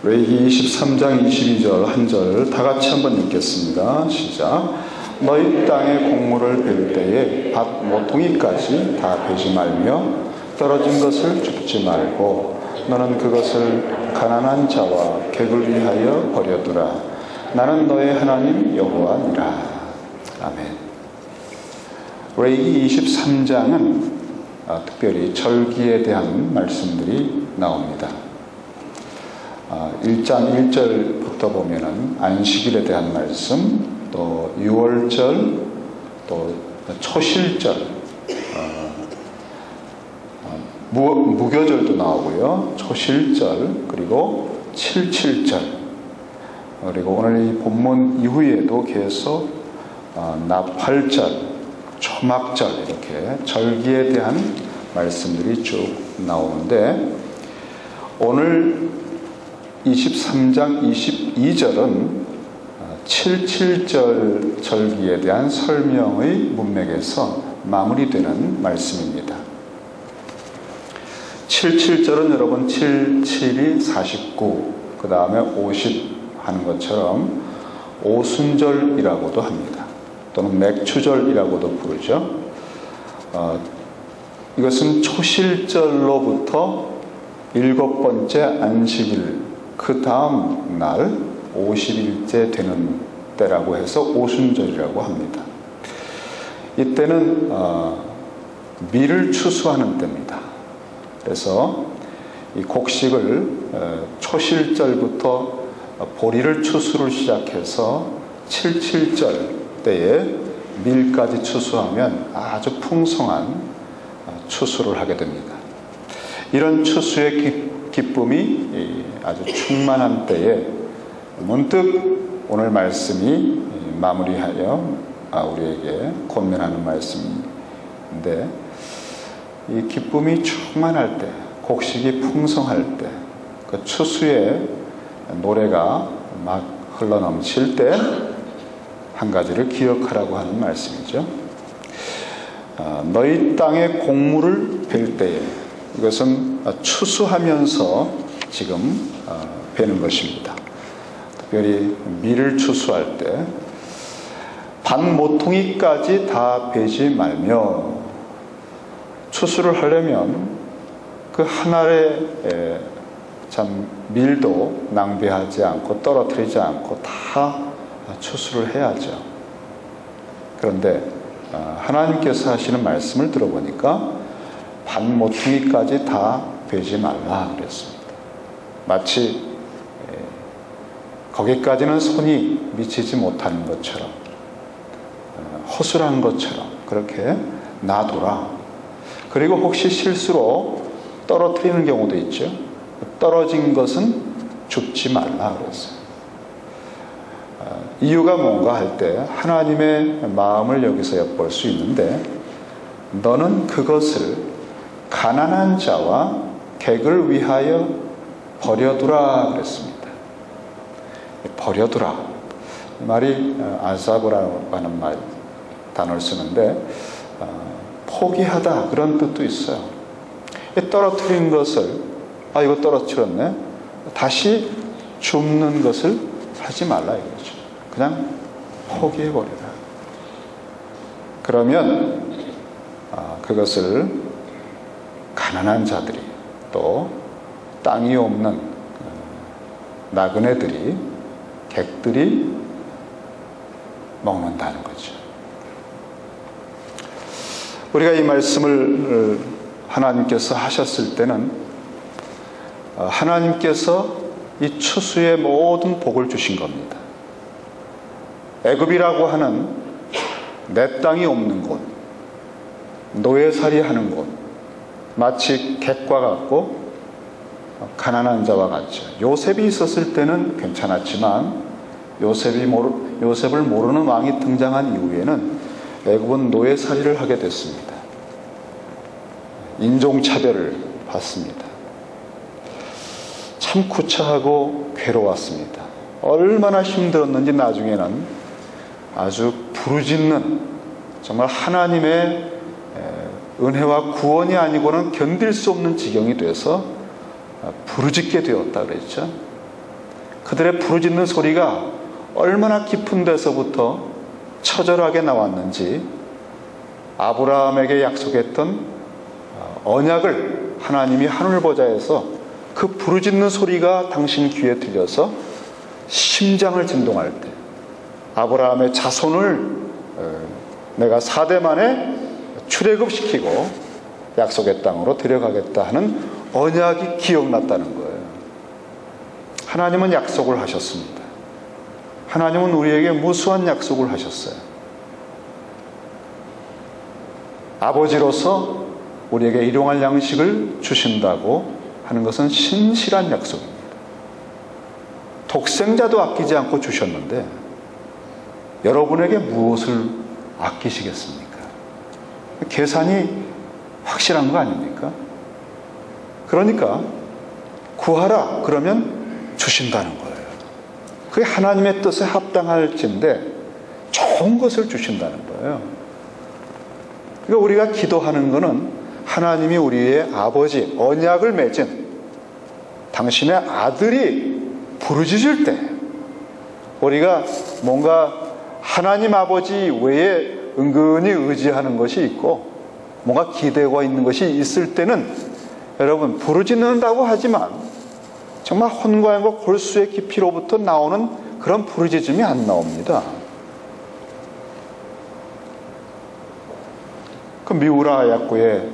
레위기 23장 22절 한 절 다 같이 한번 읽겠습니다. 시작. 너희 땅의 곡물을 벨 때에 밭 모퉁이까지 다 베지 말며 떨어진 것을 줍지 말고 너는 그것을 가난한 자와 객을 위하여 버려두라. 나는 너의 하나님 여호와니라. 아멘. 레위기 23장은 특별히 절기에 대한 말씀들이 나옵니다. 1장 1절부터 보면은 안식일에 대한 말씀, 또 유월절, 또 초실절, 무교절도 나오고요. 초실절, 그리고 칠칠절, 그리고 오늘 이 본문 이후에도 계속 나팔절, 초막절 이렇게 절기에 대한 말씀들이 쭉 나오는데, 오늘 23장 22절은 칠칠절 절기에 대한 설명의 문맥에서 마무리되는 말씀입니다. 칠칠절은 여러분 7, 7이 49, 그 다음에 50 하는 것처럼 오순절이라고도 합니다. 또는 맥추절이라고도 부르죠. 이것은 초실절로부터 7번째 안식일, 그 다음 날 50일째 되는 때라고 해서 오순절이라고 합니다. 이때는 밀을 추수하는 때입니다. 그래서 이 곡식을 초실절부터 보리를 추수를 시작해서 칠칠절 때에 밀까지 추수하면 아주 풍성한 추수를 하게 됩니다. 이런 추수의 기쁨이 아주 충만한 때에 문득 오늘 말씀이 마무리하여 우리에게 권면하는 말씀인데, 이 기쁨이 충만할 때, 곡식이 풍성할 때, 그 추수의 노래가 막 흘러넘칠 때 한 가지를 기억하라고 하는 말씀이죠. 너희 땅의 곡물을 벨 때에, 이것은 추수하면서 지금 베는 것입니다. 특별히 밀을 추수할 때 밭 모퉁이까지 다 베지 말며, 추수를 하려면 그 한 알의 참 밀도 낭비하지 않고 떨어뜨리지 않고 다 추수를 해야죠. 그런데 하나님께서 하시는 말씀을 들어보니까 밭 모퉁이까지 다 베지 말라 그랬습니다. 마치 거기까지는 손이 미치지 못하는 것처럼, 허술한 것처럼 그렇게 놔둬라. 그리고 혹시 실수로 떨어뜨리는 경우도 있죠. 떨어진 것은 줍지 말라 그랬어요. 이유가 뭔가 할 때 하나님의 마음을 여기서 엿볼 수 있는데, 너는 그것을 가난한 자와 객을 위하여 버려두라 그랬습니다. 버려두라. 이 말이 아사브라고 하는 단어를 쓰는데 포기하다 그런 뜻도 있어요. 떨어뜨린 것을 이거 떨어뜨렸네, 다시 줍는 것을 하지 말라 이거죠. 그냥 포기해버리라. 그러면 그것을 가난한 자들이, 또 땅이 없는 나그네들이, 객들이 먹는다는 거죠. 우리가 이 말씀을 하나님께서 하셨을 때는 하나님께서 이 추수의 모든 복을 주신 겁니다. 애굽이라고 하는 내 땅이 없는 곳, 노예살이 하는 곳, 마치 객과 같고 가난한 자와 같죠. 요셉이 있었을 때는 괜찮았지만 요셉을 모르는 왕이 등장한 이후에는 애굽은 노예살이를 하게 됐습니다. 인종차별을 받습니다. 참 구차하고 괴로웠습니다. 얼마나 힘들었는지 나중에는 아주 부르짖는, 정말 하나님의 은혜와 구원이 아니고는 견딜 수 없는 지경이 돼서 부르짖게 되었다 그랬죠. 그들의 부르짖는 소리가 얼마나 깊은 데서부터 처절하게 나왔는지 아브라함에게 약속했던 언약을 하나님이 하늘보좌에서 그 부르짖는 소리가 당신 귀에 들려서 심장을 진동할 때 아브라함의 자손을 내가 4대 만에 출애굽시키고 약속의 땅으로 데려가겠다 하는 언약이 기억났다는 거예요. 하나님은 약속을 하셨습니다. 하나님은 우리에게 무수한 약속을 하셨어요. 아버지로서 우리에게 일용할 양식을 주신다고 하는 것은 신실한 약속입니다. 독생자도 아끼지 않고 주셨는데 여러분에게 무엇을 아끼시겠습니까? 계산이 확실한 거 아닙니까? 그러니까 구하라 그러면 주신다는 거예요. 그게 하나님의 뜻에 합당할진데 좋은 것을 주신다는 거예요. 그러니까 우리가 기도하는 것은 하나님이 우리의 아버지, 언약을 맺은 당신의 아들이 부르짖을 때 우리가 뭔가 하나님 아버지 외에 은근히 의지하는 것이 있고 뭔가 기대가 있는 것이 있을 때는 여러분 부르짖는다고 하지만 정말 혼과함과 골수의 깊이로부터 나오는 그런 부르짖음이 안 나옵니다. 그 미우라 야코의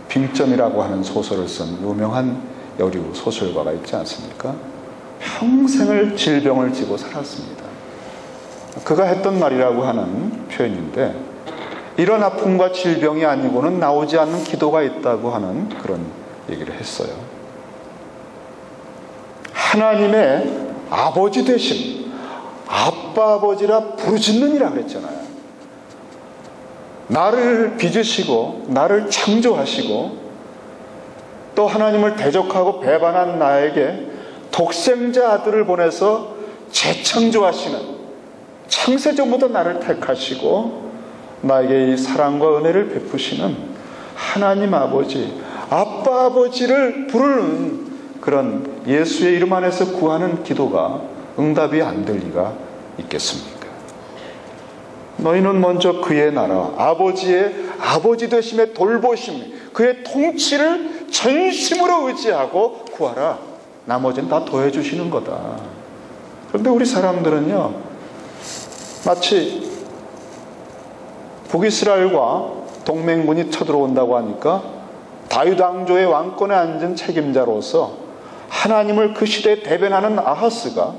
빙점이라고 하는 소설을 쓴 유명한 여류 소설가가 있지 않습니까? 평생을 질병을 지고 살았습니다. 그가 했던 말이라고 하는 표현인데 이런 아픔과 질병이 아니고는 나오지 않는 기도가 있다고 하는 그런 얘기를 했어요. 하나님의 아버지 되심, 아빠 아버지라 부르짖느니라 그랬잖아요. 나를 빚으시고 나를 창조하시고 또 하나님을 대적하고 배반한 나에게 독생자 아들을 보내서 재창조하시는, 창세전부터 나를 택하시고 나에게 이 사랑과 은혜를 베푸시는 하나님 아버지, 아빠 아버지를 부르는 그런 예수의 이름 안에서 구하는 기도가 응답이 안 될 리가 있겠습니까? 너희는 먼저 그의 나라, 아버지의 아버지 되심의 돌보심, 그의 통치를 전심으로 의지하고 구하라. 나머지는 다 더해주시는 거다. 그런데 우리 사람들은요, 마치 북이스라엘과 동맹군이 쳐들어온다고 하니까 다윗 왕조의 왕권에 앉은 책임자로서 하나님을 그 시대에 대변하는 아하스가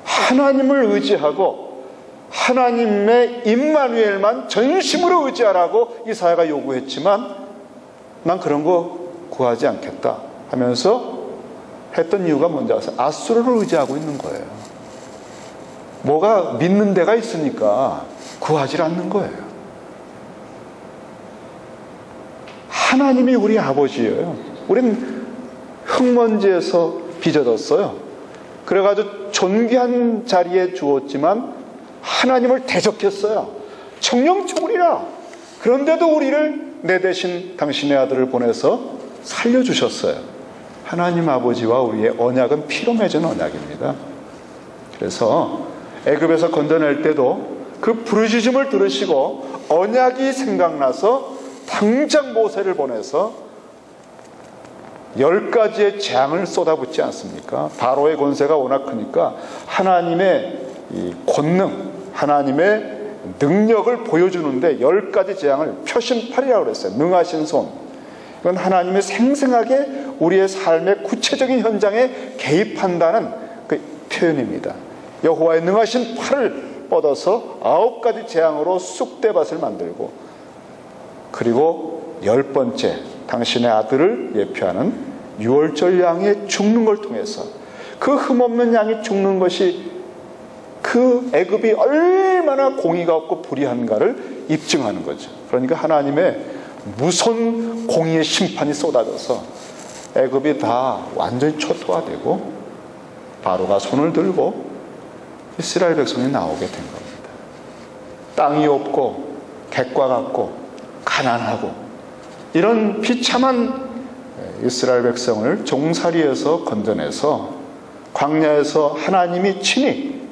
하나님을 의지하고 하나님의 임마누엘만 전심으로 의지하라고 이사야가 요구했지만 난 그런 거 구하지 않겠다 하면서 했던 이유가 뭔지 아세요? 아수르를 의지하고 있는 거예요. 뭐가 믿는 데가 있으니까 구하지 않는 거예요. 하나님이 우리 아버지예요. 우린 흙먼지에서 빚어졌어요. 그래가지고 존귀한 자리에 주었지만 하나님을 대적했어요. 청령초물이라. 그런데도 우리를 내 대신 당신의 아들을 보내서 살려주셨어요. 하나님 아버지와 우리의 언약은 피로 맺은 언약입니다. 그래서 애굽에서 건져낼 때도 그 부르짖음을 들으시고 언약이 생각나서 당장 모세를 보내서 10가지의 재앙을 쏟아붓지 않습니까? 바로의 권세가 워낙 크니까 하나님의 이 권능, 하나님의 능력을 보여주는데 10가지 재앙을 표심팔이라고 그랬어요. 능하신 손. 이건 하나님이 생생하게 우리의 삶의 구체적인 현장에 개입한다는 그 표현입니다. 여호와의 능하신 팔을 뻗어서 9가지 재앙으로 쑥대밭을 만들고, 그리고 10번째 당신의 아들을 예표하는 유월절 양이 죽는 걸 통해서 그 흠없는 양이 죽는 것이 그 애굽이 얼마나 공의가 없고 불의한가를 입증하는 거죠. 그러니까 하나님의 무손 공의의 심판이 쏟아져서 애굽이 다 완전히 초토화되고 바로가 손을 들고 이스라엘 백성이 나오게 된 겁니다. 땅이 없고 객과 같고 가난하고 이런 비참한 이스라엘 백성을 종살이에서 건져내서 광야에서 하나님이 친히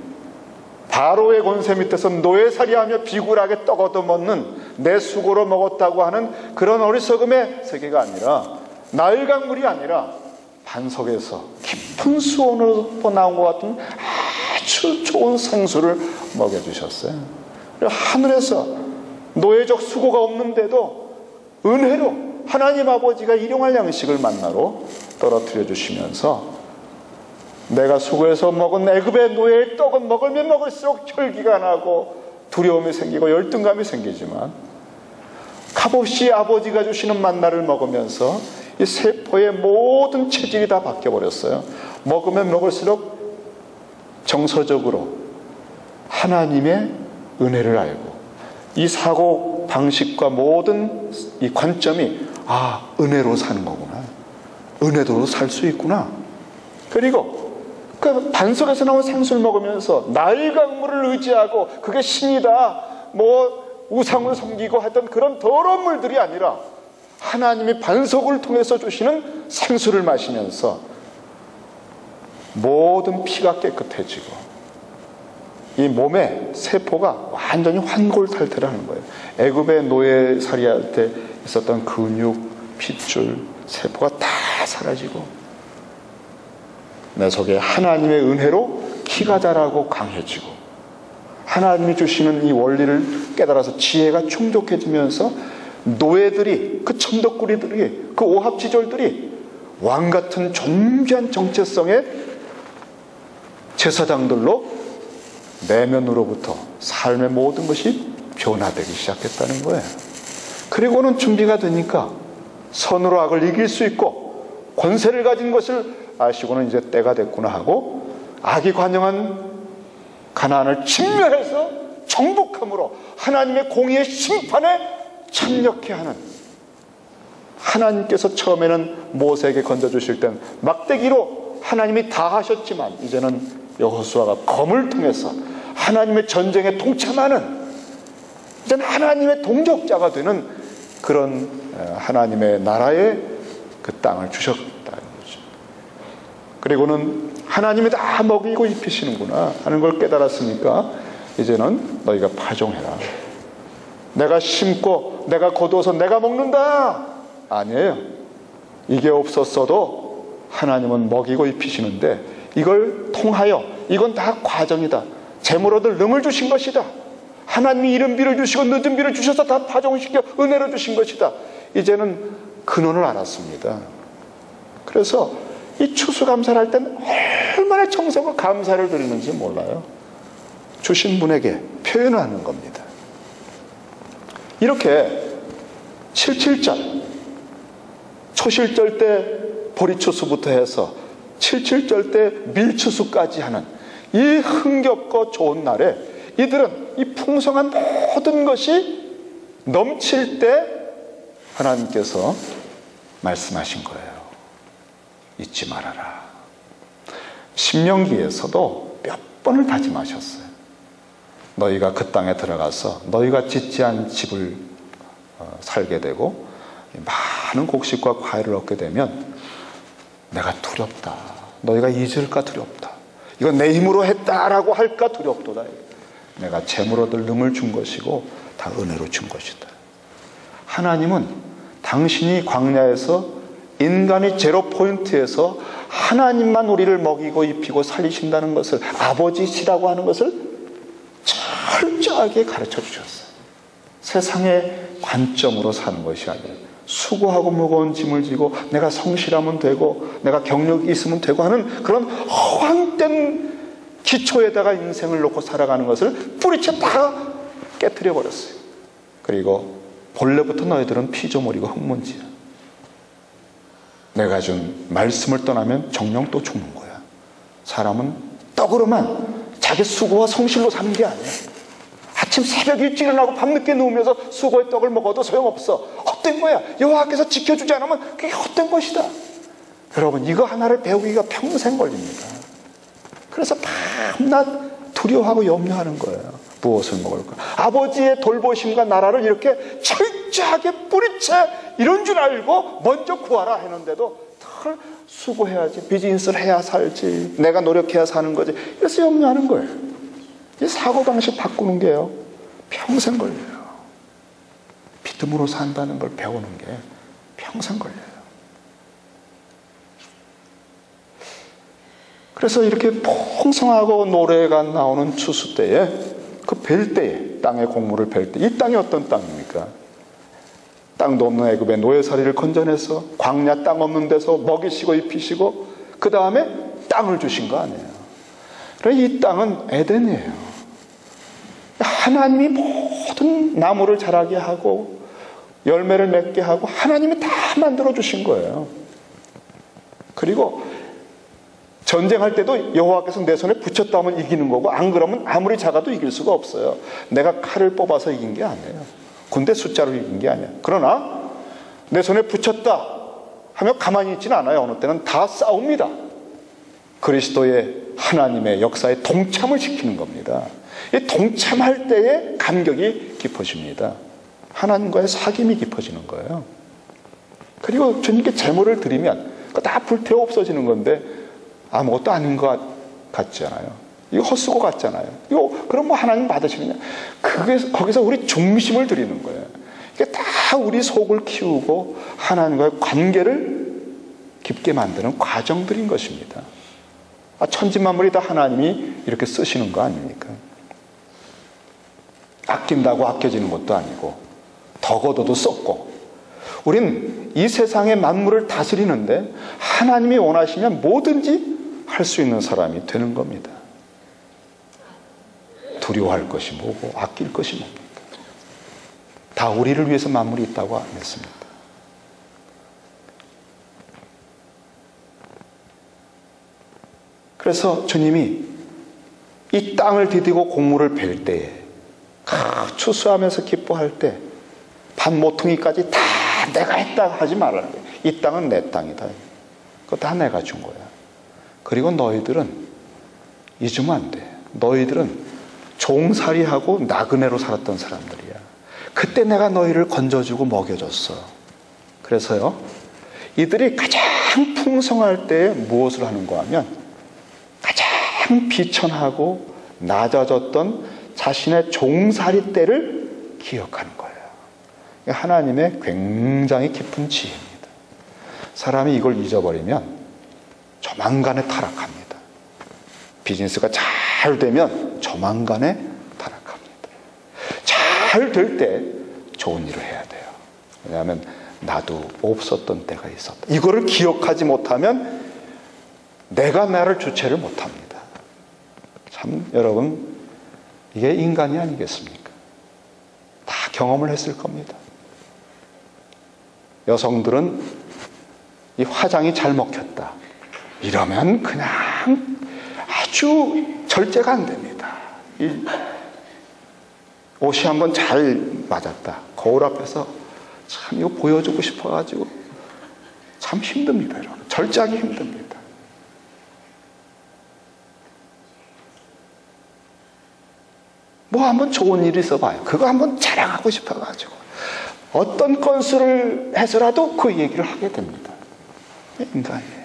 바로의 권세 밑에서 노예살이하며 비굴하게 떡 얻어먹는 내 수고로 먹었다고 하는 그런 어리석음의 세계가 아니라, 나일강물이 아니라 반석에서 깊은 수온으로부터 나온 것 같은 아주 좋은 생수를 먹여주셨어요. 하늘에서 노예적 수고가 없는데도 은혜로 하나님 아버지가 일용할 양식을 만나러 떨어뜨려 주시면서, 내가 수고해서 먹은 애굽의 노예의 떡은 먹으면 먹을수록 혈기가 나고 두려움이 생기고 열등감이 생기지만, 값없이 아버지가 주시는 만나를 먹으면서 이 세포의 모든 체질이 다 바뀌어버렸어요. 먹으면 먹을수록 정서적으로 하나님의 은혜를 알고, 이 사고 방식과 모든 이 관점이, 은혜로 사는 거구나, 은혜도로 살 수 있구나. 그리고 그 반석에서 나온 생수를 먹으면서 나일강물을 의지하고 그게 신이다, 우상을 섬기고 하던 그런 더러운 물들이 아니라 하나님이 반석을 통해서 주시는 생수를 마시면서 모든 피가 깨끗해지고 이 몸의 세포가 완전히 환골탈태를 하는 거예요. 애굽의 노예살이할 때 있었던 근육, 핏줄, 세포가 다 사라지고 내 속에 하나님의 은혜로 키가 자라고 강해지고, 하나님이 주시는 이 원리를 깨달아서 지혜가 충족해지면서 노예들이, 그 천덕꾸리들이, 그 오합지졸들이 왕같은 존귀한 정체성의 제사장들로 내면으로부터 삶의 모든 것이 변화되기 시작했다는 거예요. 그리고는 준비가 되니까 선으로 악을 이길 수 있고 권세를 가진 것을 아시고는 이제 때가 됐구나 하고, 악이 관영한 가나안을 침멸해서 정복함으로 하나님의 공의의 심판에 참여케 하는, 하나님께서 처음에는 모세에게 건져주실 땐 막대기로 하나님이 다 하셨지만, 이제는 여호수아가 검을 통해서 하나님의 전쟁에 동참하는, 이제는 하나님의 동력자가 되는 그런 하나님의 나라의 그 땅을 주셨다는 거죠. 그리고는 하나님이 다 먹이고 입히시는구나 하는 걸 깨달았으니까 이제는 너희가 파종해라. 내가 심고 내가 거두어서 내가 먹는다, 아니에요. 이게 없었어도 하나님은 먹이고 입히시는데, 이걸 통하여 이건 다 과정이다. 재물 얻을 능을 주신 것이다. 하나님이 이른 비를 주시고 늦은 비를 주셔서 다 파종시켜 은혜로 주신 것이다. 이제는 근원을 알았습니다. 그래서 이 추수감사를 할 때는 얼마나 정성과 감사를 드리는지 몰라요. 주신 분에게 표현하는 겁니다. 이렇게 77절, 초실절 때 보리추수부터 해서 77절 때 밀추수까지 하는 이 흥겹고 좋은 날에 이들은 이 풍성한 모든 것이 넘칠 때 하나님께서 말씀하신 거예요. 잊지 말아라. 신명기에서도 몇 번을 다짐하셨어요. 너희가 그 땅에 들어가서 너희가 짓지 않은 집을 살게 되고 많은 곡식과 과일을 얻게 되면 내가 두렵다. 너희가 잊을까 두렵다. 이건 내 힘으로 했다라고 할까 두렵도다. 내가 재물 얻을 능을 준 것이고 다 은혜로 준 것이다. 하나님은 당신이 광야에서 인간이 제로 포인트에서 하나님만 우리를 먹이고 입히고 살리신다는 것을, 아버지시라고 하는 것을 철저하게 가르쳐 주셨어요. 세상의 관점으로 사는 것이 아니라 수고하고 무거운 짐을 지고 내가 성실하면 되고 내가 경력이 있으면 되고 하는 그런 허황된 기초에다가 인생을 놓고 살아가는 것을 뿌리채 다 깨트려 버렸어요. 그리고 본래부터 너희들은 피조물이고 흙먼지야. 내가 준 말씀을 떠나면 정령 또 죽는 거야. 사람은 떡으로만 자기 수고와 성실로 사는 게 아니야. 아침 새벽 일찍 일어나고 밤늦게 누우면서 수고의 떡을 먹어도 소용없어. 헛된 거야. 여호와께서 지켜주지 않으면 그게 헛된 것이다. 여러분, 이거 하나를 배우기가 평생 걸립니다. 그래서 밤낮 두려워하고 염려하는 거예요. 무엇을 먹을까? 아버지의 돌보심과 나라를 이렇게 철저하게 뿌리채 이런 줄 알고 먼저 구하라 했는데도 수고해야지, 비즈니스를 해야 살지, 내가 노력해야 사는 거지, 그래서 염려하는 거예요. 이 사고방식 바꾸는 게요, 평생 걸려요. 믿음으로 산다는 걸 배우는 게 평생 걸려요. 그래서 이렇게 풍성하고 노래가 나오는 추수 때에, 그 벨 때에, 땅의 곡물을 벨 때, 이 땅이 어떤 땅입니까? 땅도 없는 애굽의 노예살이를 건져내서 광야 땅 없는 데서 먹이시고 입히시고 그 다음에 땅을 주신 거 아니에요. 그러니까 이 땅은 에덴이에요. 하나님이 모든 나무를 자라게 하고 열매를 맺게 하고 하나님이 다 만들어 주신 거예요. 그리고 전쟁할 때도 여호와께서 내 손에 붙였다 하면 이기는 거고, 안 그러면 아무리 작아도 이길 수가 없어요. 내가 칼을 뽑아서 이긴 게 아니에요. 군대 숫자로 이긴 게 아니야. 그러나 내 손에 붙였다 하면 가만히 있지는 않아요. 어느 때는 다 싸웁니다. 그리스도의 하나님의 역사에 동참을 시키는 겁니다. 이 동참할 때에 감격이 깊어집니다. 하나님과의 사귐이 깊어지는 거예요. 그리고 주님께 제물을 드리면 그거 다 불태워 없어지는 건데 아무것도 아닌 것 같잖아요. 이거 헛수고 같잖아요. 이거 그럼 뭐 하나님 받으시느냐? 거기서 우리 중심을 드리는 거예요. 이게 다 우리 속을 키우고 하나님과의 관계를 깊게 만드는 과정들인 것입니다. 천지만물이 다 하나님이 이렇게 쓰시는 거 아닙니까? 아낀다고 아껴지는 것도 아니고 더 걷어도 썩고, 우린 이 세상의 만물을 다스리는데 하나님이 원하시면 뭐든지 할 수 있는 사람이 되는 겁니다. 두려워할 것이 뭐고 아낄 것이 뭡니까? 다 우리를 위해서 만물이 있다고 안 했습니다. 그래서 주님이 이 땅을 디디고 곡물을 벨 때에, 추수하면서 기뻐할 때 반 모퉁이까지 다 내가 했다 하지 말라는 거예요. 이 땅은 내 땅이다. 그거 다 내가 준 거야. 그리고 너희들은 잊으면 안 돼. 너희들은 종살이하고 나그네로 살았던 사람들이야. 그때 내가 너희를 건져주고 먹여줬어. 그래서요, 이들이 가장 풍성할 때 무엇을 하는가 하면 가장 비천하고 낮아졌던 자신의 종살이 때를 기억하는 거예요. 하나님의 굉장히 깊은 지혜입니다. 사람이 이걸 잊어버리면 조만간에 타락합니다. 비즈니스가 잘 되면 조만간에 타락합니다. 잘 될 때 좋은 일을 해야 돼요. 왜냐하면 나도 없었던 때가 있었다. 이거를 기억하지 못하면 내가 나를 주체를 못합니다. 참 여러분, 이게 인간이 아니겠습니까? 다 경험을 했을 겁니다. 여성들은 이 화장이 잘 먹혔다 이러면 그냥 아주 절제가 안 됩니다. 이 옷이 한번 잘 맞았다, 거울 앞에서 참 이거 보여주고 싶어가지고 참 힘듭니다. 여러분, 절제하기 힘듭니다. 뭐 한번 좋은 일이 있어봐요. 그거 한번 자랑하고 싶어가지고 어떤 건수를 해서라도 그 얘기를 하게 됩니다. 인간이에요.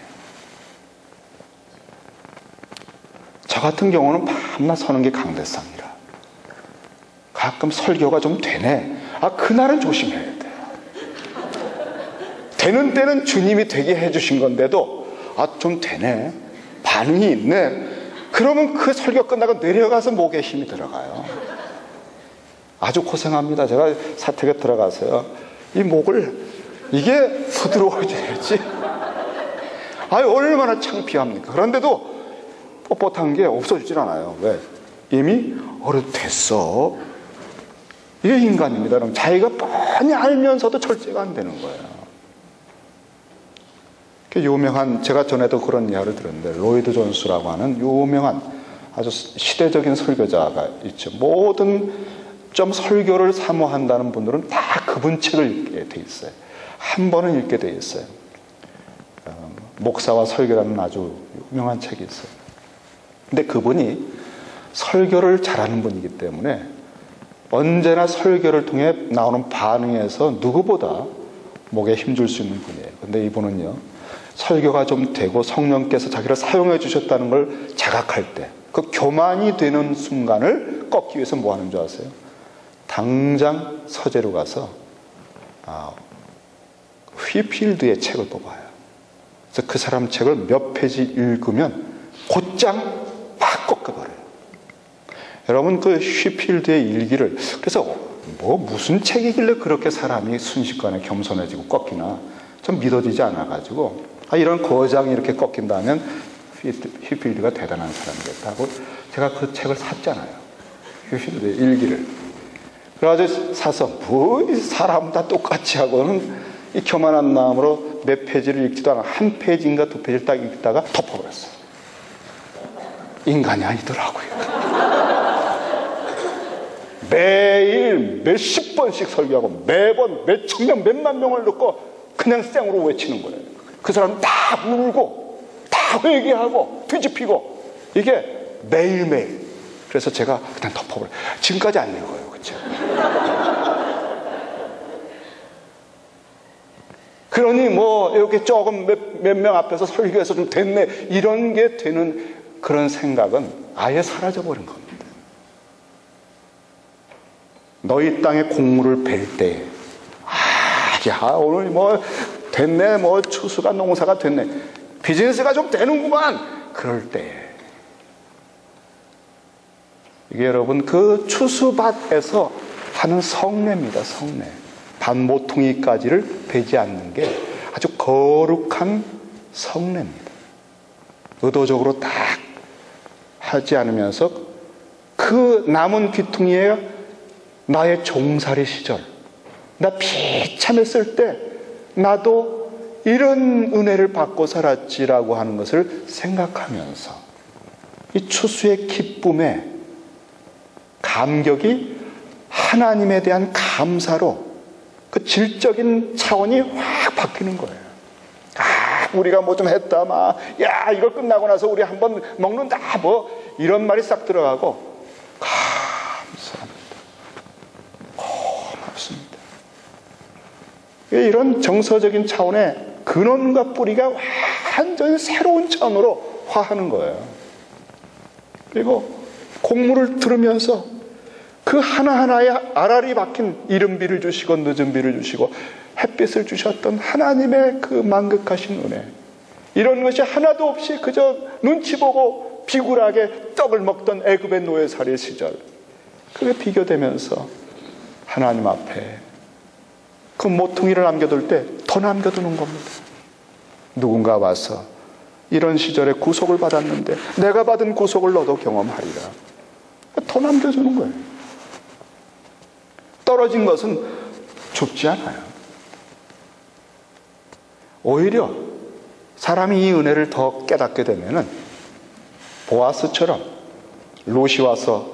저 같은 경우는 밤낮 서는 게 강대상이라 가끔 설교가 좀 되네. 그날은 조심해야 돼요. 되는 때는 주님이 되게 해주신 건데도 좀 되네, 반응이 있네, 그러면 그 설교 끝나고 내려가서 목에 힘이 들어가요. 아주 고생합니다. 제가 사택에 들어가서요, 이 목을 이게 부드러워져야지. 얼마나 창피합니까? 그런데도 뻣뻣한 게 없어지질 않아요. 왜? 이미 어른됐어. 이게 인간입니다. 그럼 자기가 뻔히 알면서도 절제가 안 되는 거예요. 유명한, 제가 전에도 그런 이야기를 들었는데, 로이드 존스라고 하는 유명한 아주 시대적인 설교자가 있죠. 모든 좀 설교를 사모한다는 분들은 다 그분 책을 읽게 돼 있어요. 한 번은 읽게 돼 있어요. 목사와 설교라는 아주 유명한 책이 있어요. 근데 그분이 설교를 잘하는 분이기 때문에 언제나 설교를 통해 나오는 반응에서 누구보다 목에 힘줄 수 있는 분이에요. 근데 이분은요, 설교가 좀 되고 성령께서 자기를 사용해 주셨다는 걸 자각할 때, 그 교만이 되는 순간을 꺾기 위해서 뭐 하는 줄 아세요? 당장 서재로 가서 휘필드의 책을 뽑아요. 그래서 그 사람 책을 몇 페이지 읽으면 곧장 막 꺾어버려요. 여러분, 그 휘필드의 일기를, 그래서 무슨 책이길래 그렇게 사람이 순식간에 겸손해지고 꺾이나 좀 믿어지지 않아가지고, 이런 거장이 이렇게 꺾인다면 휘필드가 대단한 사람이겠다 하고 제가 그 책을 샀잖아요. 휘필드의 일기를. 그래가지고 사서 사람 다 똑같이 하고는 이 교만한 마음으로 몇 페이지를 읽지도 않아 한 페이지인가 두 페이지를 딱 읽다가 덮어버렸어요. 인간이 아니더라고요. 매일 몇십 번씩 설교하고 매번 몇천 명 몇만 명을 넣고 그냥 생으로 외치는 거예요. 그 사람 다 울고 다 회개하고 뒤집히고, 이게 매일매일. 그래서 제가 그냥 덮어버려요. 지금까지 안 읽어요. 그쵸? 그러니 이렇게 조금 몇 명 앞에서 설교해서 좀 됐네, 이런 게 되는 그런 생각은 아예 사라져버린 겁니다. 너희 땅에 곡물을 벨 때에, 오늘 됐네, 추수가 농사가 됐네, 비즈니스가 좀 되는구만, 그럴 때에. 이게 여러분, 그 추수밭에서 하는 성례입니다. 성례. 밭모퉁이까지를 베지 않는 게 아주 거룩한 성례입니다. 의도적으로 딱 하지 않으면서 그 남은 귀퉁이에 나의 종살이 시절, 나 비참했을 때 나도 이런 은혜를 받고 살았지라고 하는 것을 생각하면서 이 추수의 기쁨에 감격이 하나님에 대한 감사로 그 질적인 차원이 확 바뀌는 거예요. 우리가 좀 했다, 이거 끝나고 나서 우리 한번 먹는다, 이런 말이 싹 들어가고, 감사합니다. 고맙습니다. 이런 정서적인 차원의 근원과 뿌리가 완전히 새로운 차원으로 화하는 거예요. 그리고 곡물을 들으면서 그 하나하나에 알알이 박힌 이른 비를 주시고 늦은 비를 주시고 햇빛을 주셨던 하나님의 그 만극하신 은혜, 이런 것이 하나도 없이 그저 눈치 보고 비굴하게 떡을 먹던 애굽의 노예살이 시절, 그게 비교되면서 하나님 앞에 그 모퉁이를 남겨둘 때 더 남겨두는 겁니다. 누군가 와서 이런 시절에 구속을 받았는데 내가 받은 구속을 너도 경험하리라, 더 남겨주는 거예요. 떨어진 것은 죽지 않아요. 오히려 사람이 이 은혜를 더 깨닫게 되면은 보아스처럼 롯이 와서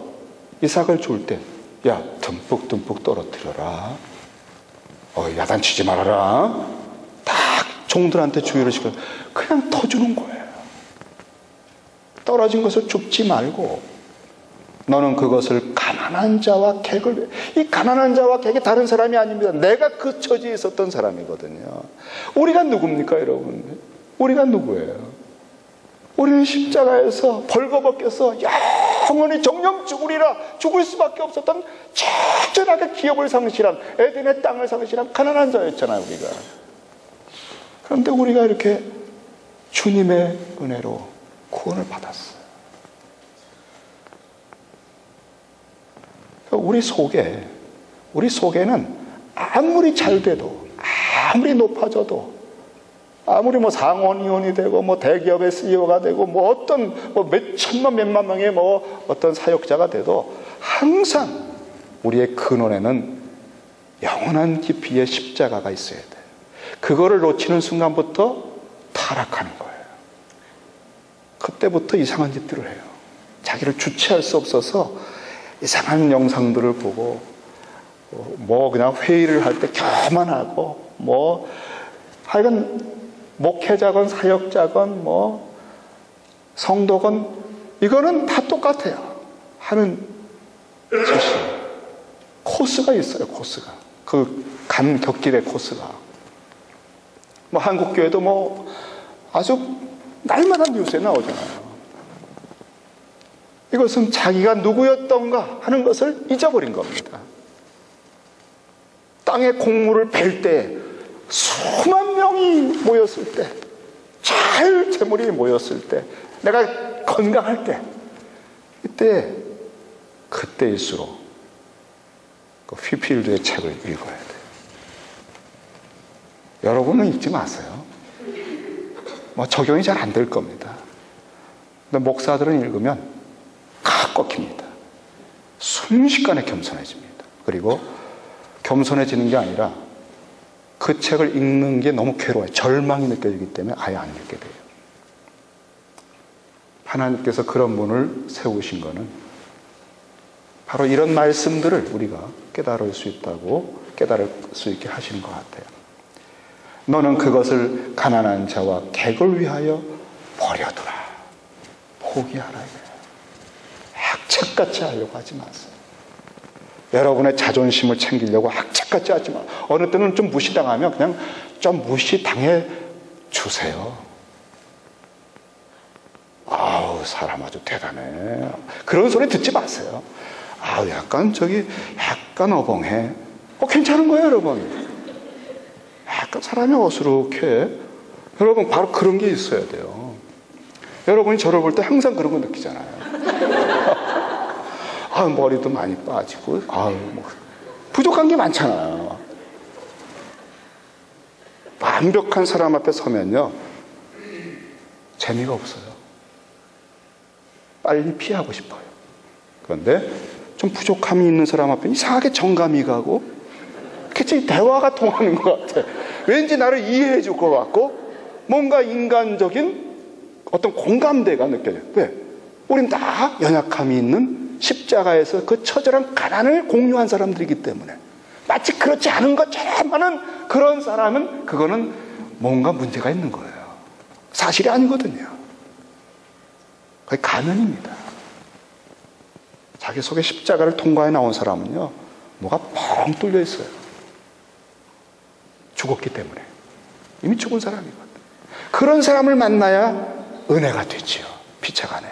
이삭을 줄 때, 야, 듬뿍듬뿍 떨어뜨려라, 야단치지 말아라, 딱 종들한테 주의를 시켜 그냥 터주는 거예요. 떨어진 것을 줍지 말고 너는 그것을 가난한 자와 객을, 이 가난한 자와 객이 다른 사람이 아닙니다. 내가 그 처지에 있었던 사람이거든요. 우리가 누굽니까, 여러분? 우리가 누구예요? 우리는 십자가에서 벌거벗겨서 영원히 정령 죽을 수밖에 없었던 철저하게 기업을 상실한, 에덴의 땅을 상실한 가난한 자였잖아요, 우리가. 그런데 우리가 이렇게 주님의 은혜로 구원을 받았어요. 우리 속에는 아무리 잘 돼도, 아무리 높아져도, 아무리 상원의원이 되고 대기업의 CEO가 되고 어떤 몇천만 몇만 명의 어떤 사역자가 돼도 항상 우리의 근원에는 영원한 깊이의 십자가가 있어야 돼요. 그거를 놓치는 순간부터 타락하는 거예요. 그때부터 이상한 짓들을 해요. 자기를 주체할 수 없어서 이상한 영상들을 보고 그냥 회의를 할 때 교만하고 하여간 목회자건 사역자건 성도건 이거는 다 똑같아요. 하는 짓이 코스가 있어요. 코스가 그 간 곁길의 코스가 한국교회도 아주 날마다 뉴스에 나오잖아요. 이것은 자기가 누구였던가 하는 것을 잊어버린 겁니다. 땅에 곡물을 벨 때 수만 명이 모였을 때, 잘 재물이 모였을 때, 내가 건강할 때, 그때일수록 그 휘필드의 책을 읽어야 돼요. 여러분은 읽지 마세요. 적용이 잘 안 될 겁니다. 근데 목사들은 읽으면 다 꺾입니다. 순식간에 겸손해집니다. 그리고 겸손해지는 게 아니라 그 책을 읽는 게 너무 괴로워요. 절망이 느껴지기 때문에 아예 안 읽게 돼요. 하나님께서 그런 분을 세우신 거는 바로 이런 말씀들을 우리가 깨달을 수 있게 하시는 것 같아요. 너는 그것을 가난한 자와 객을 위하여 버려두라. 포기하라. 학책같이 하려고 하지 마세요. 여러분의 자존심을 챙기려고 학책같이 하지 마. 어느 때는 좀 무시당하면 그냥 좀 무시당해 주세요. 아우, 사람 아주 대단해. 그런 소리 듣지 마세요. 아우, 약간 어벙해. 괜찮은 거예요, 여러분. 약간 사람이 어수룩해. 여러분, 바로 그런 게 있어야 돼요. 여러분이 저를 볼 때 항상 그런 거 느끼잖아요. 머리도 많이 빠지고, 부족한 게 많잖아요. 완벽한 사람 앞에 서면요, 재미가 없어요. 빨리 피하고 싶어요. 그런데 좀 부족함이 있는 사람 앞에 이상하게 정감이 가고, 그치, 대화가 통하는 것 같아. 왠지 나를 이해해 줄 것 같고, 뭔가 인간적인 어떤 공감대가 느껴져요. 왜? 우린 다 연약함이 있는 십자가에서 그 처절한 가난을 공유한 사람들이기 때문에, 마치 그렇지 않은 것처럼 하는 그런 사람은, 그거는 뭔가 문제가 있는 거예요. 사실이 아니거든요. 그게 가면입니다. 자기 속에 십자가를 통과해 나온 사람은요, 뭐가 뻥 뚫려 있어요. 죽었기 때문에. 이미 죽은 사람이거든요. 그런 사람을 만나야 은혜가 되지요. 피차간에.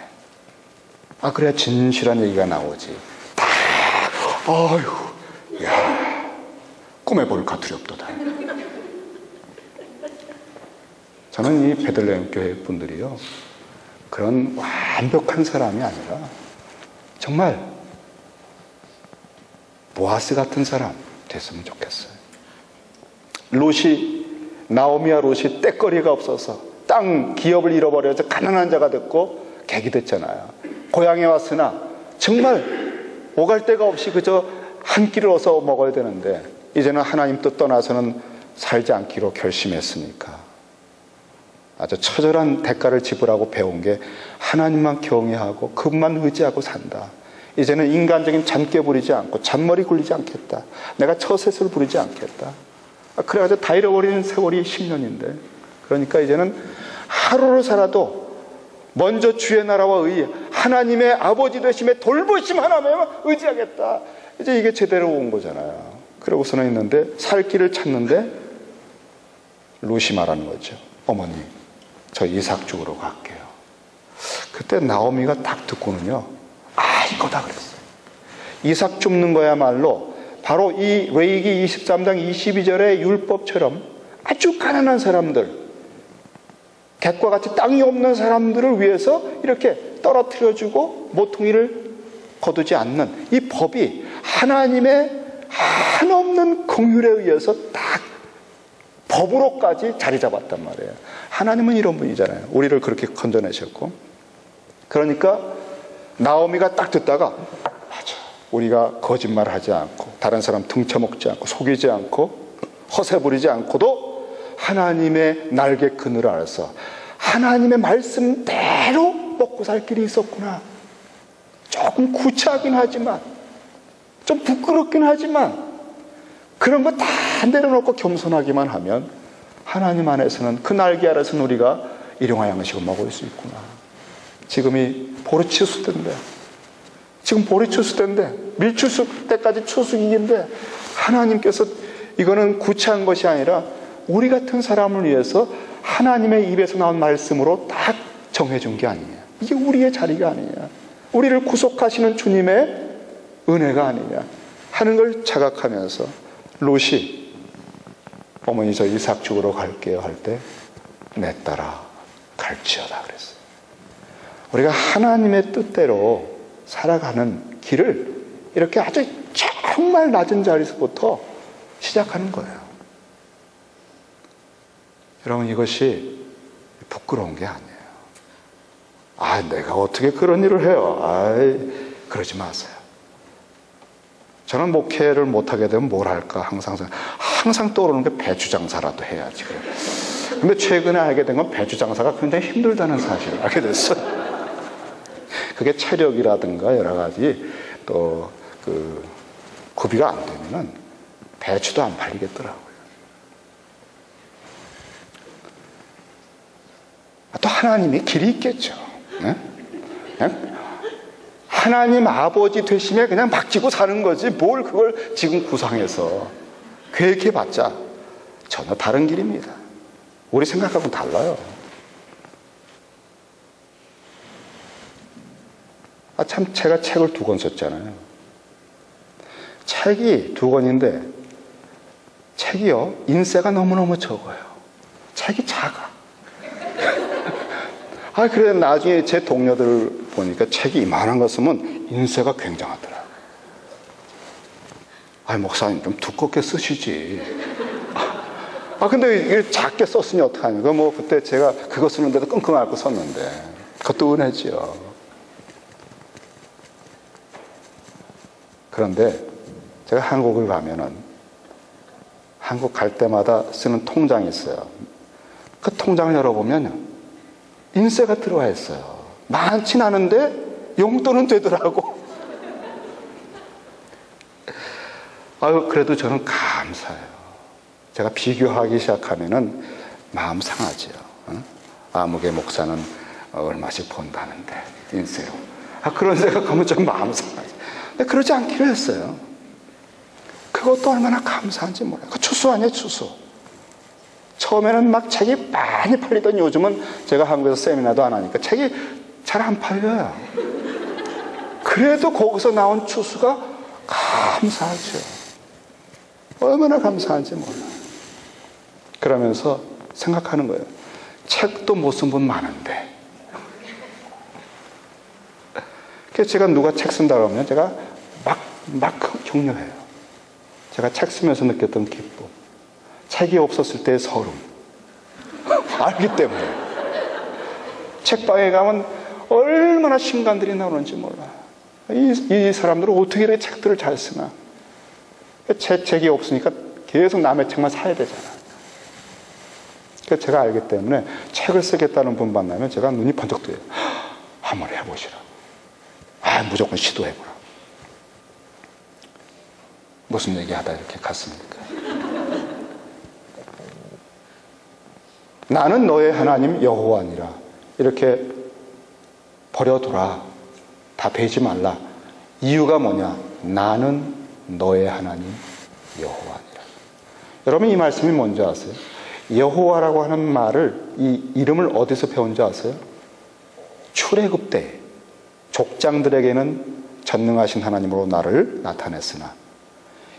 그래야 진실한 얘기가 나오지. 꿈에 볼 가투리없도다. 저는 이 베들레헴 교회 분들이요, 그런 완벽한 사람이 아니라 정말 보아스 같은 사람 됐으면 좋겠어요. 나오미와 롯이 떼거리가 없어서 땅 기업을 잃어버려서 가난한 자가 됐고 객이 됐잖아요. 고향에 왔으나 정말 오갈 데가 없이 그저 한 끼를 얻어 먹어야 되는데, 이제는 하나님 뜻 떠나서는 살지 않기로 결심했으니까 아주 처절한 대가를 지불하고 배운 게 하나님만 경외하고 그분만 의지하고 산다. 이제는 인간적인 잔깨 부리지 않고 잔머리 굴리지 않겠다. 내가 처세술 부리지 않겠다. 그래가지고 다 잃어버린 세월이 10년인데, 그러니까 이제는 하루를 살아도 먼저 주의 나라와 의의, 하나님의 아버지 되심의 돌보심 하나만 의지하겠다. 이제 이게 제대로 온 거잖아요. 그러고서는 있는데, 살 길을 찾는데 롯이 말하는 거죠. 어머니, 저 이삭 쪽으로 갈게요. 그때 나오미가 딱 듣고는요, 이거다 그랬어요. 이삭 줍는 거야말로 바로 이 레위기 23장 22절의 율법처럼 아주 가난한 사람들, 객과 같이 땅이 없는 사람들을 위해서 이렇게 떨어뜨려주고 모퉁이를 거두지 않는 이 법이 하나님의 한없는 긍휼에 의해서 딱 법으로까지 자리 잡았단 말이에요. 하나님은 이런 분이잖아요. 우리를 그렇게 건져내셨고. 그러니까 나오미가 딱 듣다가, 맞아, 우리가 거짓말하지 않고 다른 사람 등쳐먹지 않고 속이지 않고 허세 부리지 않고도 하나님의 날개 그늘을 알아서 하나님의 말씀대로 먹고 살 길이 있었구나. 조금 구차하긴 하지만, 좀 부끄럽긴 하지만, 그런 거 다 내려놓고 겸손하기만 하면 하나님 안에서는, 그 날개 아래서는 우리가 일용할 양식을 먹을 수 있구나. 지금이 보리추수 때인데, 지금 보리추수 때인데, 밀추수 때까지 추수기인데, 하나님께서 이거는 구차한 것이 아니라 우리 같은 사람을 위해서 하나님의 입에서 나온 말씀으로 딱 정해준 게 아니냐. 이게 우리의 자리가 아니냐. 우리를 구속하시는 주님의 은혜가 아니냐 하는 걸 자각하면서 롯이 어머니 저 이삭 죽으러 갈게요 할 때 내 따라 갈지어다 그랬어요. 우리가 하나님의 뜻대로 살아가는 길을 이렇게 아주 정말 낮은 자리에서부터 시작하는 거예요. 여러분, 이것이 부끄러운 게 아니에요. 내가 어떻게 그런 일을 해요? 그러지 마세요. 저는 목회를 못하게 되면 뭘 할까 항상 떠오르는 게 배추 장사라도 해야지. 근데 최근에 알게 된 건 배추 장사가 굉장히 힘들다는 사실을 알게 됐어요. 그게 체력이라든가 여러 가지 또 구비가 안 되면은 배추도 안 팔리겠더라고요. 또 하나님이 길이 있겠죠. 네? 하나님 아버지 되심에 그냥 맡기고 사는 거지 뭘 그걸 지금 구상해서 계획해봤자 전혀 다른 길입니다. 우리 생각하고는 달라요. 참 제가 책을 2권 썼잖아요. 책이 2권인데 책이요 인쇄가 너무너무 적어요. 책이 작아. 그래 나중에 제 동료들 보니까 책이 이만한 거 쓰면 인쇄가 굉장하더라고요. 목사님 좀 두껍게 쓰시지. 근데 이게 작게 썼으니 어떡하냐. 그때 제가 그거 쓰는데도 끙끙 앓고 썼는데 그것도 은혜지요. 그런데 제가 한국을 가면은 한국 갈 때마다 쓰는 통장이 있어요. 그 통장을 열어보면 인쇄가 들어와 있어요. 많진 않은데 용돈은 되더라고. 그래도 저는 감사해요. 제가 비교하기 시작하면은 마음 상하지요. 아무개 목사는 얼마씩 번다는데 인쇄로. 그런 생각하면 좀 마음 상하지. 근데 그러지 않기로 했어요. 그것도 얼마나 감사한지 몰라요. 그 추수 아니에요, 추수. 처음에는 막 책이 많이 팔리던 요즘은 제가 한국에서 세미나도 안 하니까 책이 잘 안 팔려요. 그래도 거기서 나온 추수가 감사하죠. 얼마나 감사한지 몰라요. 그러면서 생각하는 거예요. 책도 못 쓴 분 많은데. 그래서 제가 누가 책 쓴다 그러면 제가 막 격려해요. 제가 책 쓰면서 느꼈던 기쁨. 책이 없었을 때의 서름. 알기 때문에. 책방에 가면 얼마나 신간들이 나오는지 몰라. 이 사람들은 어떻게 이렇게 책들을 잘 쓰나. 책이 없으니까 계속 남의 책만 사야 되잖아. 그래서 제가 알기 때문에 책을 쓰겠다는 분 만나면 제가 눈이 번쩍 뜨여요. 한번 해보시라. 무조건 시도해보라. 무슨 얘기하다 이렇게 갔습니까? 나는 너의 하나님 여호와니라. 이렇게 버려둬라. 다 베지 말라. 이유가 뭐냐? 나는 너의 하나님 여호와니라. 여러분, 이 말씀이 뭔지 아세요? 여호와라고 하는 말을, 이 이름을 어디서 배운 줄 아세요? 출애굽 때 족장들에게는 전능하신 하나님으로 나를 나타냈으나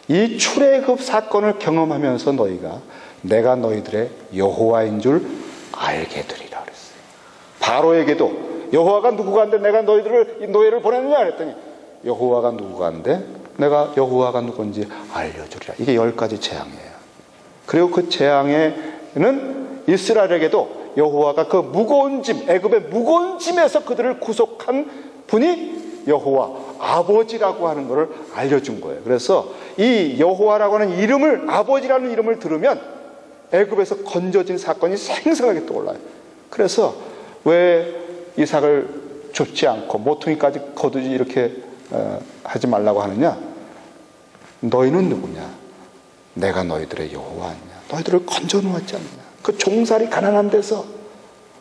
이 출애굽 사건을 경험하면서 너희가 내가 너희들의 여호와인 줄 알게 되리라 그랬어요. 바로에게도 여호와가 누구간데 내가 너희를 보냈느냐 그랬더니 여호와가 누구간데 내가 여호와가 누군지 알려주리라. 이게 10가지 재앙이에요. 그리고 그 재앙에는 이스라엘에게도 여호와가 그 무거운 짐, 애굽의 무거운 짐에서 그들을 구속한 분이 여호와 아버지라고 하는 것을 알려준 거예요. 그래서 이 여호와라고 하는 이름을, 아버지라는 이름을 들으면 애굽에서 건져진 사건이 생생하게 떠올라요. 그래서 왜 이삭을 줍지 않고 모퉁이까지 거두지 이렇게 하지 말라고 하느냐? 너희는 누구냐? 내가 너희들의 여호와 아니냐? 너희들을 건져 놓았지 않느냐? 그 종살이 가난한 데서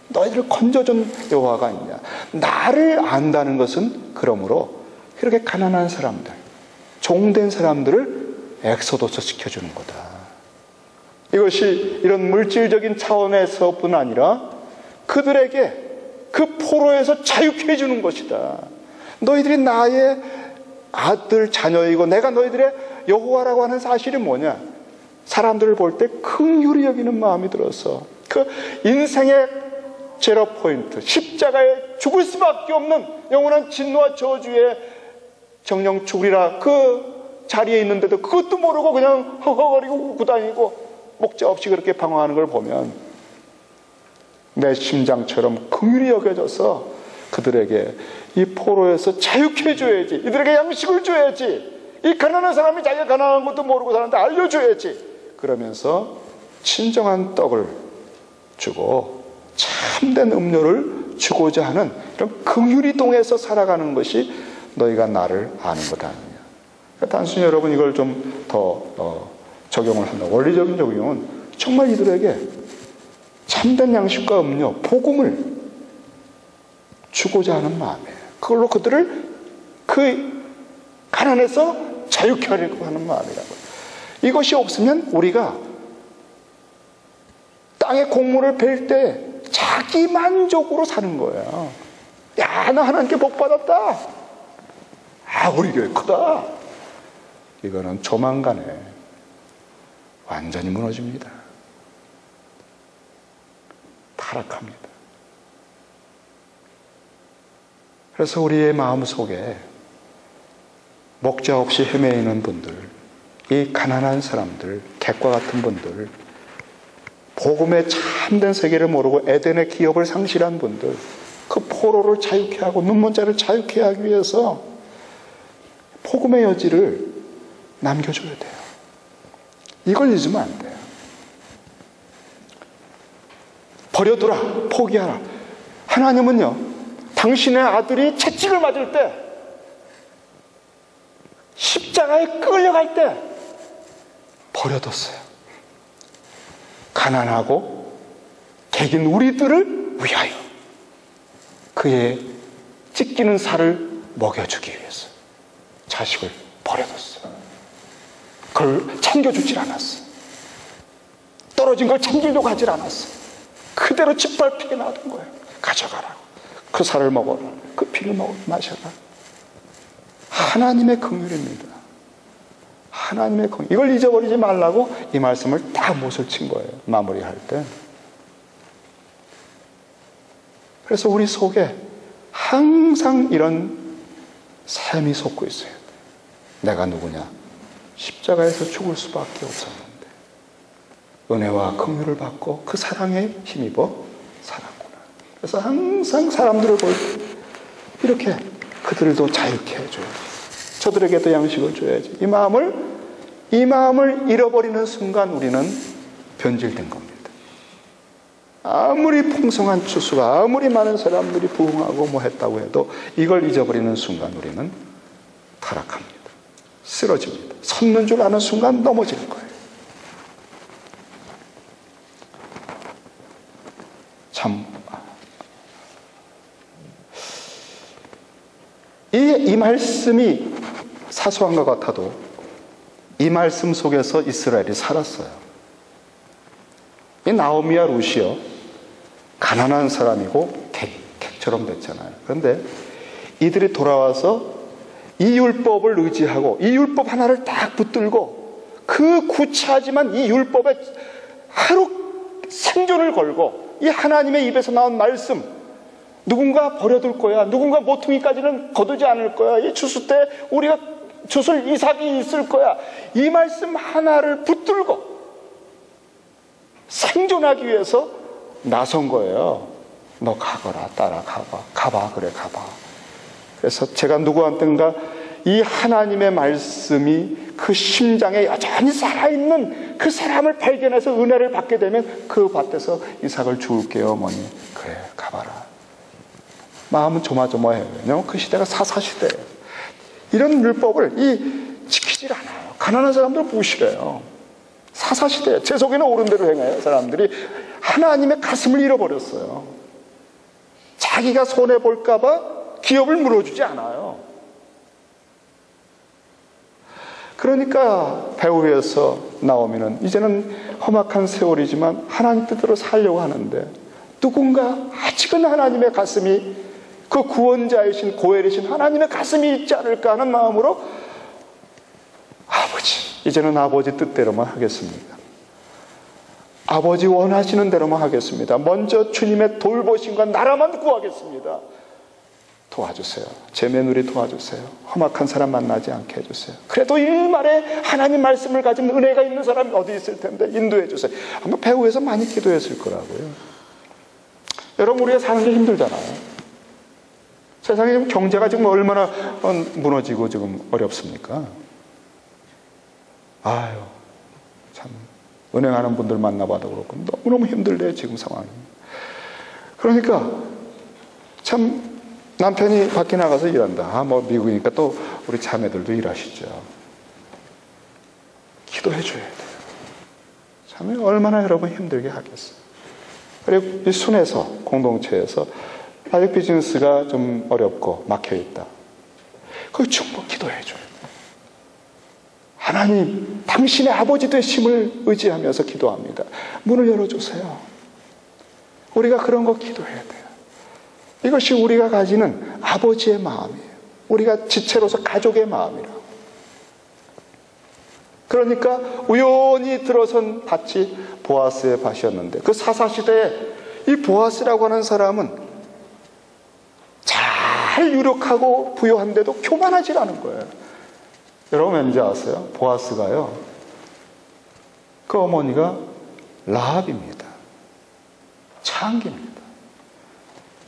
너희들을 건져준 여호와가 아니냐? 나를 안다는 것은 그러므로 이렇게 가난한 사람들, 종된 사람들을 엑소도스 시켜주는 거다. 이것이 이런 물질적인 차원에서뿐 아니라 그들에게 그 포로에서 자유케 해주는 것이다. 너희들이 나의 아들 자녀이고 내가 너희들의 여호와라고 하는 사실이 뭐냐? 사람들을 볼 때 긍휼히 여기는 마음이 들어서 그 인생의 제로 포인트, 십자가에 죽을 수밖에 없는 영원한 진노와 저주의 정령 죽으리라 그 자리에 있는데도 그것도 모르고 그냥 허허거리고 웃고 다니고 목자 없이 그렇게 방황하는 걸 보면 내 심장처럼 긍휼히 여겨져서 그들에게 이 포로에서 자유케 해줘야지, 이들에게 양식을 줘야지, 이 가난한 사람이 자기가 가난한 것도 모르고 사는데 알려줘야지, 그러면서 친정한 떡을 주고 참된 음료를 주고자 하는 이런 긍휼이 동해서 살아가는 것이 너희가 나를 아는 것 아니냐. 그러니까 단순히 여러분 이걸 좀 더 적용을 한다. 원리적인 적용은 정말 이들에게 참된 양식과 음료, 복음을 주고자 하는 마음이에요. 그걸로 그들을 그 가난에서 자유케 하려고 하는 마음이라고요. 이것이 없으면 우리가 땅에 곡물을 벨 때 자기 만족으로 사는 거예요. 야, 나 하나님께 복 받았다. 아, 우리 교회 크다. 이거는 조만간에 완전히 무너집니다. 타락합니다. 그래서 우리의 마음속에 목자 없이 헤매이는 분들, 이 가난한 사람들, 객과 같은 분들, 복음의 참된 세계를 모르고 에덴의 기업을 상실한 분들, 그 포로를 자유케 하고 눈먼 자를 자유케 하기 위해서 복음의 여지를 남겨줘야 돼요. 이걸 잊으면 안 돼요. 버려두라, 포기하라. 하나님은요, 당신의 아들이 채찍을 맞을 때, 십자가에 끌려갈 때 버려뒀어요. 가난하고 객인 우리들을 위하여 그의 찢기는 살을 먹여주기 위해서 자식을 버려뒀어요. 그걸 챙겨주질 않았어. 떨어진 걸 챙기려고 하질 않았어. 그대로 짓밟히게 놔둔 거예요. 가져가라고. 그 살을 먹어라. 그 피를 마셔라. 하나님의 긍휼입니다. 하나님의 긍휼. 이걸 잊어버리지 말라고 이 말씀을 딱 못을 친 거예요. 마무리할 때. 그래서 우리 속에 항상 이런 삶이 솟고 있어요. 내가 누구냐? 십자가에서 죽을 수밖에 없었는데 은혜와 긍휼을 받고 그 사랑에 힘입어 살았구나. 그래서 항상 사람들을 볼 때 이렇게 그들도 자유케 해줘야지, 저들에게도 양식을 줘야지, 이 마음을 잃어버리는 순간 우리는 변질된 겁니다. 아무리 풍성한 추수가, 아무리 많은 사람들이 부흥하고 뭐 했다고 해도 이걸 잊어버리는 순간 우리는 타락합니다. 쓰러집니다. 섰는 줄 아는 순간 넘어지는 거예요. 참, 이 말씀이 사소한 것 같아도 이 말씀 속에서 이스라엘이 살았어요. 이 나오미와 룻이요, 가난한 사람이고 객처럼 됐잖아요. 그런데 이들이 돌아와서 이 율법을 의지하고 이 율법 하나를 딱 붙들고 그 구차하지만 이 율법에 하루 생존을 걸고 이 하나님의 입에서 나온 말씀, 누군가 버려둘 거야, 누군가 모퉁이까지는 거두지 않을 거야, 이 추수 때 우리가 젖을 이삭이 있을 거야, 이 말씀 하나를 붙들고 생존하기 위해서 나선 거예요. 너 가거라, 가봐, 그래 가봐. 그래서 제가 누구한테인가 이 하나님의 말씀이 그 심장에 여전히 살아있는 그 사람을 발견해서 은혜를 받게 되면 그 밭에서 이삭을 죽을게요, 어머니. 그래, 가봐라. 마음은 조마조마해요. 왜냐하면 그 시대가 사사시대예요. 이런 율법을 지키질 않아요. 가난한 사람들 무시해요. 사사시대예요. 제 속에는 옳은 대로 행해요. 사람들이 하나님의 가슴을 잃어버렸어요. 자기가 손해볼까 봐 기업을 물어주지 않아요. 그러니까 배후에서 나오면은 이제는 험악한 세월이지만 하나님 뜻대로 살려고 하는데, 누군가 아직은 하나님의 가슴이, 그 구원자이신 고엘이신 하나님의 가슴이 있지 않을까 하는 마음으로, 아버지, 이제는 아버지 뜻대로만 하겠습니다. 아버지 원하시는 대로만 하겠습니다. 먼저 주님의 돌보심과 나라만 구하겠습니다. 도와주세요. 제 며느리 도와주세요. 험악한 사람 만나지 않게 해주세요. 그래도 일말에 하나님 말씀을 가진 은혜가 있는 사람이 어디 있을 텐데 인도해 주세요. 아마 배후에서 많이 기도했을 거라고요. 여러분, 우리가 사는 게 힘들잖아요. 세상에 지금 경제가 지금 얼마나 무너지고 지금 어렵습니까? 아유, 참 은행하는 분들 만나봐도 그렇고 너무너무 힘들대요, 지금 상황이. 그러니까 참 남편이 밖에 나가서 일한다. 뭐 미국이니까 또 우리 자매들도 일하시죠. 기도해 줘야 돼요. 참 얼마나 여러분 힘들게 하겠어요. 그리고 이 순에서, 공동체에서 아직 비즈니스가 좀 어렵고 막혀있다. 그거 충분히 기도해 줘야 돼요. 하나님, 당신의 아버지 되심을 의지하면서 기도합니다. 문을 열어주세요. 우리가 그런 거 기도해야 돼요. 이것이 우리가 가지는 아버지의 마음이에요. 우리가 지체로서 가족의 마음이라고. 그러니까 우연히 들어선 밭이 보아스의 밭이었는데, 그 사사시대에 이 보아스라고 하는 사람은 잘 유력하고 부유한데도 교만하지 않은 거예요. 여러분 왠지 아세요? 보아스가요, 그 어머니가 라합입니다. 창기입니다.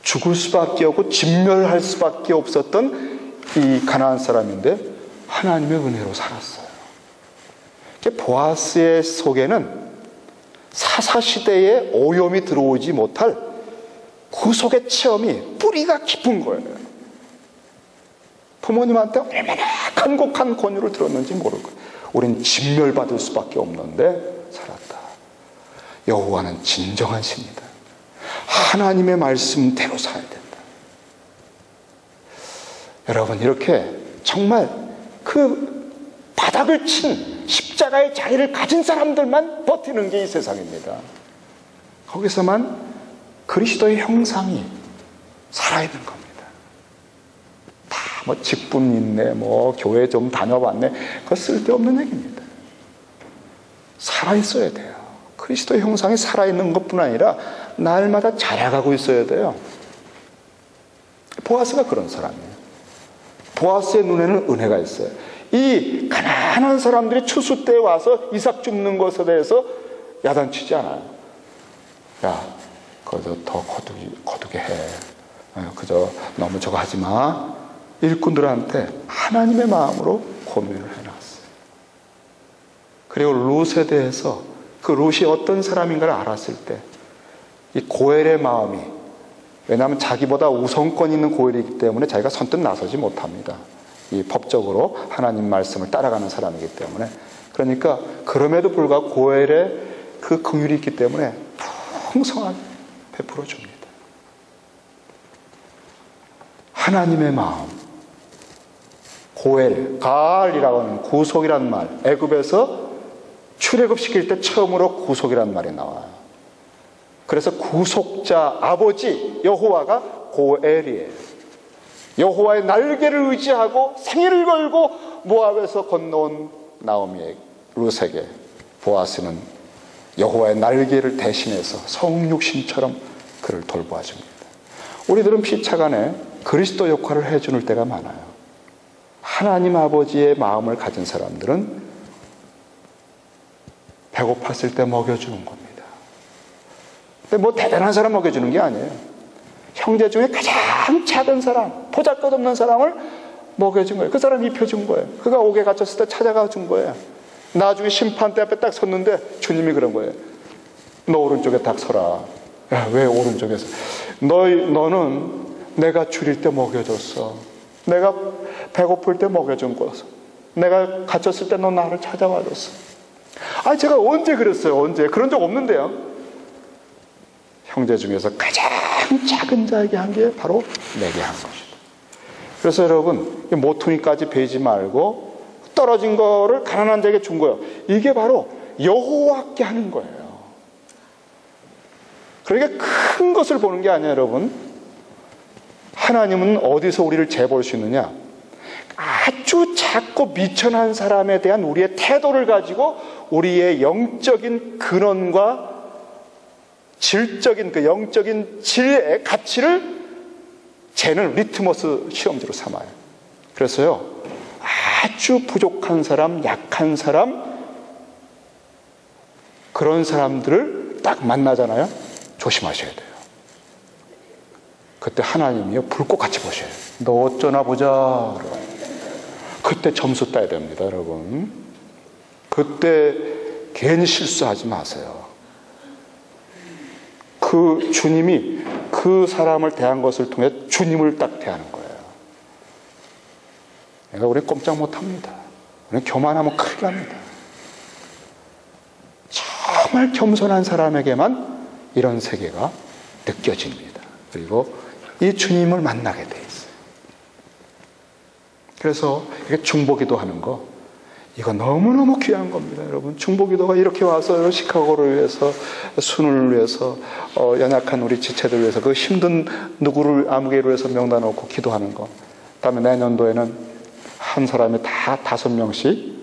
죽을 수밖에 없고 진멸할 수밖에 없었던 이 가나안 사람인데 하나님의 은혜로 살았어요. 보아스의 속에는 사사시대에 오염이 들어오지 못할 구속의 체험이 뿌리가 깊은 거예요. 부모님한테 얼마나 간곡한 권유를 들었는지 모를 거예요. 우린 진멸받을 수밖에 없는데 살았다. 여호와는 진정한 신이다. 하나님의 말씀대로 살아야 된다. 여러분, 이렇게 정말 그 바닥을 친 십자가의 자리를 가진 사람들만 버티는 게 이 세상입니다. 거기서만 그리스도의 형상이 살아있는 겁니다. 다 뭐 직분 있네, 뭐 교회 좀 다녀봤네, 그거 쓸데없는 얘기입니다. 살아있어야 돼요. 그리스도의 형상이 살아있는 것뿐 아니라 날마다 자라가고 있어야 돼요. 보아스가 그런 사람이에요. 보아스의 눈에는 은혜가 있어요. 이 가난한 사람들이 추수 때 와서 이삭 줍는 것에 대해서 야단치지 않아요. 야, 그저 더 거두게 해. 그저 너무 저거 하지 마. 일꾼들한테 하나님의 마음으로 고민을 해놨어요. 그리고 룻에 대해서, 그 룻이 어떤 사람인가를 알았을 때 이 고엘의 마음이, 왜냐하면 자기보다 우선권 있는 고엘이기 때문에 자기가 선뜻 나서지 못합니다. 이 법적으로 하나님 말씀을 따라가는 사람이기 때문에. 그러니까 그럼에도 불구하고 고엘의 그 긍휼이 있기 때문에 풍성하게 베풀어 줍니다. 하나님의 마음. 고엘, 가알이라고 하는 구속이란 말, 애굽에서 출애굽시킬 때 처음으로 구속이란 말이 나와요. 그래서 구속자 아버지 여호와가 고엘이에요. 여호와의 날개를 의지하고 생일을 걸고 모압에서 건너온 나오미의 룻에게 보아스는 여호와의 날개를 대신해서 성육신처럼 그를 돌보아 줍니다. 우리들은 피차간에 그리스도 역할을 해주는 때가 많아요. 하나님 아버지의 마음을 가진 사람들은 배고팠을 때 먹여주는 겁니다. 근데 뭐 대단한 사람 먹여주는 게 아니에요. 형제 중에 가장 작은 사람, 보잘것없는 사람을 먹여준 거예요. 그 사람 입혀준 거예요. 그가 옥에 갇혔을 때 찾아가 준 거예요. 나중에 심판대 앞에 딱 섰는데 주님이 그런 거예요. 너 오른쪽에 딱 서라. 야, 왜 오른쪽에서? 너는 내가 줄일 때 먹여줬어. 내가 배고플 때 먹여준 거였어. 내가 갇혔을 때 너 나를 찾아와 줬어. 아, 제가 언제 그랬어요? 언제? 그런 적 없는데요. 형제 중에서 가장 작은 자에게 한 게 바로 내게 한 것이다. 그래서 여러분, 모퉁이까지 베지 말고 떨어진 거를 가난한 자에게 준 거예요. 이게 바로 여호와께 하는 거예요. 그러니까 큰 것을 보는 게 아니에요, 여러분. 하나님은 어디서 우리를 재볼 수 있느냐? 아주 작고 미천한 사람에 대한 우리의 태도를 가지고 우리의 영적인 근원과 질적인 그 영적인 질의 가치를 재는 리트머스 시험지로 삼아요. 그래서요, 아주 부족한 사람, 약한 사람, 그런 사람들을 딱 만나잖아요. 조심하셔야 돼요. 그때 하나님이요, 불꽃같이 보셔요. 너 어쩌나 보자. 그때 점수 따야 됩니다, 여러분. 그때 괜히 실수하지 마세요. 그 주님이 그 사람을 대한 것을 통해 주님을 딱 대하는 거예요. 그러니까 우리는 꼼짝 못합니다. 우리는 교만하면 큰일 납니다. 정말 겸손한 사람에게만 이런 세계가 느껴집니다. 그리고 이 주님을 만나게 돼 있어요. 그래서 이렇게 중보기도 하는 거, 이거 너무너무 귀한 겁니다, 여러분. 중보기도가 이렇게 와서 시카고를 위해서, 순을 위해서, 연약한 우리 지체들 위해서, 그 힘든 누구를 아무개로 해서 명단 놓고 기도하는 거. 그다음에 내년도에는 한 사람이 다 5명씩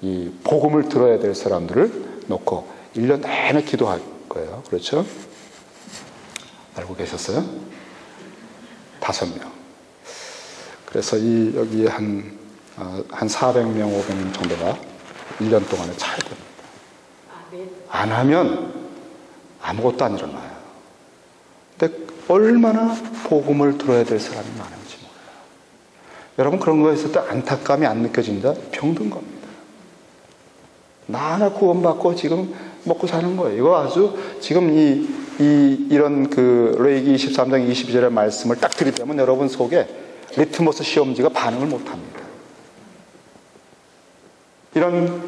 이 복음을 들어야 될 사람들을 놓고 1년 내내 기도할 거예요. 그렇죠? 알고 계셨어요? 5명. 그래서 여기 한 400명, 500명 정도가 1년 동안에 차야 됩니다. 안 하면 아무것도 안 일어나요. 근데 얼마나 복음을 들어야 될 사람이 많은지 몰라요. 여러분, 그런 거에 있을 때 안타까움이 안 느껴진다? 병든 겁니다. 나 하나 구원받고 지금 먹고 사는 거예요. 이거 아주 지금 이런 그 레위기 23장 22절의 말씀을 딱 들이대면 여러분 속에 리트머스 시험지가 반응을 못 합니다. 이런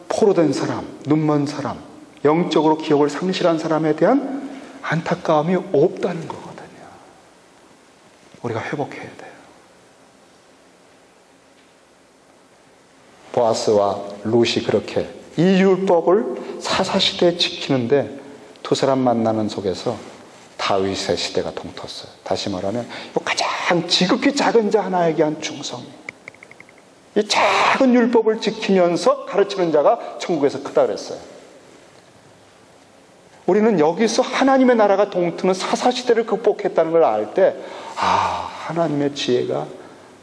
포로된 사람, 눈먼 사람, 영적으로 기억을 상실한 사람에 대한 안타까움이 없다는 거거든요. 우리가 회복해야 돼요. 보아스와 룻이 그렇게 이 율법을 사사시대에 지키는데 두 사람 만나는 속에서 다윗의 시대가 동텄어요. 다시 말하면 가장 지극히 작은 자 하나에게 한 충성, 이 작은 율법을 지키면서 가르치는 자가 천국에서 크다 그랬어요. 우리는 여기서 하나님의 나라가 동트는 사사시대를 극복했다는 걸 알 때, 하나님의 지혜가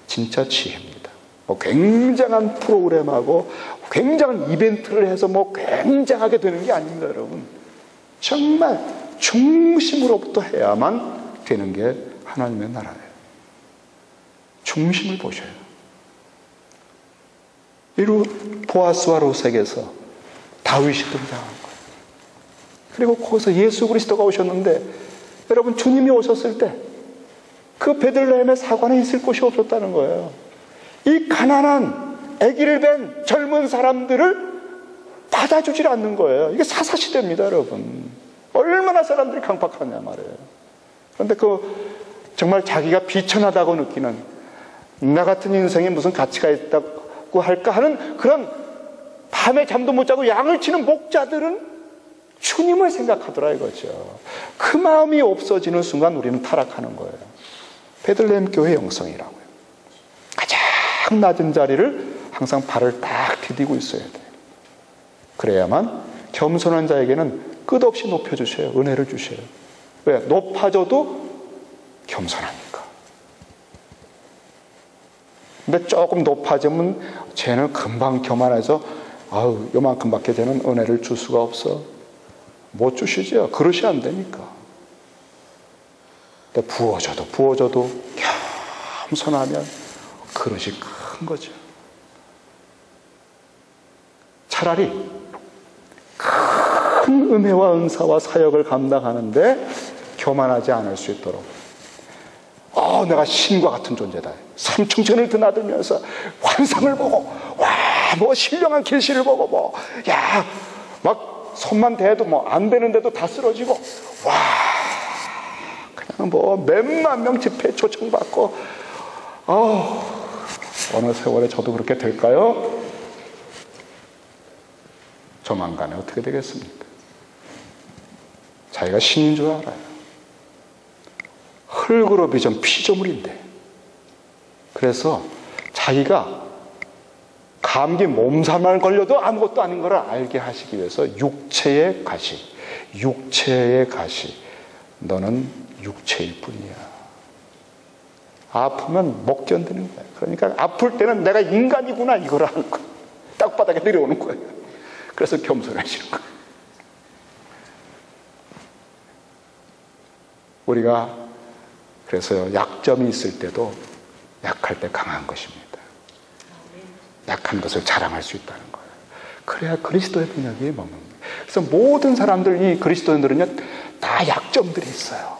진짜 지혜입니다. 굉장한 프로그램하고 굉장한 이벤트를 해서 굉장하게 되는 게 아닙니다, 여러분. 정말 중심으로부터 해야만 되는 게 하나님의 나라예요. 중심을 보셔요. 이로 보아스와 롯에게서 다윗이 등장한 거예요. 그리고 거기서 예수 그리스도가 오셨는데, 여러분, 주님이 오셨을 때 그 베들레헴의 사관에 있을 곳이 없었다는 거예요. 이 가난한 아기를 뵌 젊은 사람들을 받아주질 않는 거예요. 이게 사사시대입니다, 여러분. 얼마나 사람들이 강팍하냐 말이에요. 그런데 정말 자기가 비천하다고 느끼는, 나 같은 인생에 무슨 가치가 있다고 할까 하는 그런 밤에 잠도 못 자고 양을 치는 목자들은 주님을 생각하더라 이거죠. 그 마음이 없어지는 순간 우리는 타락하는 거예요. 베들레헴 교회 영성이라고요. 가장 낮은 자리를 항상 발을 딱 디디고 있어야 돼요. 그래야만 겸손한 자에게는 끝없이 높여주셔요. 은혜를 주셔요. 왜? 높아져도 겸손하니까. 근데 조금 높아지면 쟤는 금방 교만해서 요만큼밖에 되는 은혜를 줄 수가 없어. 못 주시죠. 그릇이 안 되니까. 근데 부어져도 겸손하면 그릇이 큰 거죠. 차라리 큰 은혜와 은사와 사역을 감당하는데 교만하지 않을 수 있도록, 내가 신과 같은 존재다. 삼층천을 드나들면서 환상을 보고, 신령한 계시를 보고, 막 손만 대도 안 되는데도 다 쓰러지고, 그냥 몇만 명 집회에 초청받고, 어느 세월에 저도 그렇게 될까요? 조만간에 어떻게 되겠습니까? 자기가 신인 줄 알아요. 흙으로 빚은 피조물인데. 그래서 자기가 감기 몸살만 걸려도 아무것도 아닌 걸 알게 하시기 위해서 육체의 가시, 너는 육체일 뿐이야. 아프면 못 견디는 거야. 그러니까 아플 때는 내가 인간이구나 이걸 하는 거야. 땅바닥에 내려오는 거예요. 그래서 겸손해지는 거예요. 우리가 그래서 약점이 있을 때도 약할 때 강한 것입니다. 약한 것을 자랑할 수 있다는 거예요. 그래야 그리스도의 분역이 먹는 거예요. 그래서 모든 사람들, 이 그리스도인들은요, 다 약점들이 있어요.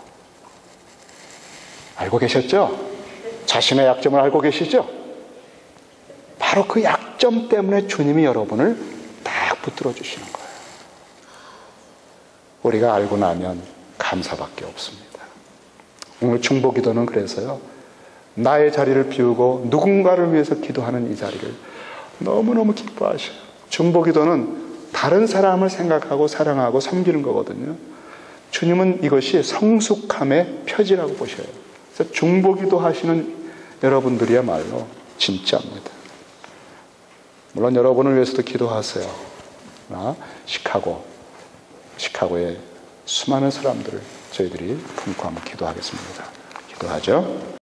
알고 계셨죠? 자신의 약점을 알고 계시죠? 바로 그 약점 때문에 주님이 여러분을 딱 붙들어 주시는 거예요. 우리가 알고 나면 감사밖에 없습니다. 오늘 중보기도는 그래서요, 나의 자리를 비우고 누군가를 위해서 기도하는 이 자리를 너무너무 기뻐하셔요. 중보기도는 다른 사람을 생각하고 사랑하고 섬기는 거거든요. 주님은 이것이 성숙함의 표지라고 보셔요. 그래서 중보기도 하시는 여러분들이야말로 진짜입니다. 물론 여러분을 위해서도 기도하세요. 시카고의 수많은 사람들을 저희들이 품고 한번 기도하겠습니다. 기도하죠.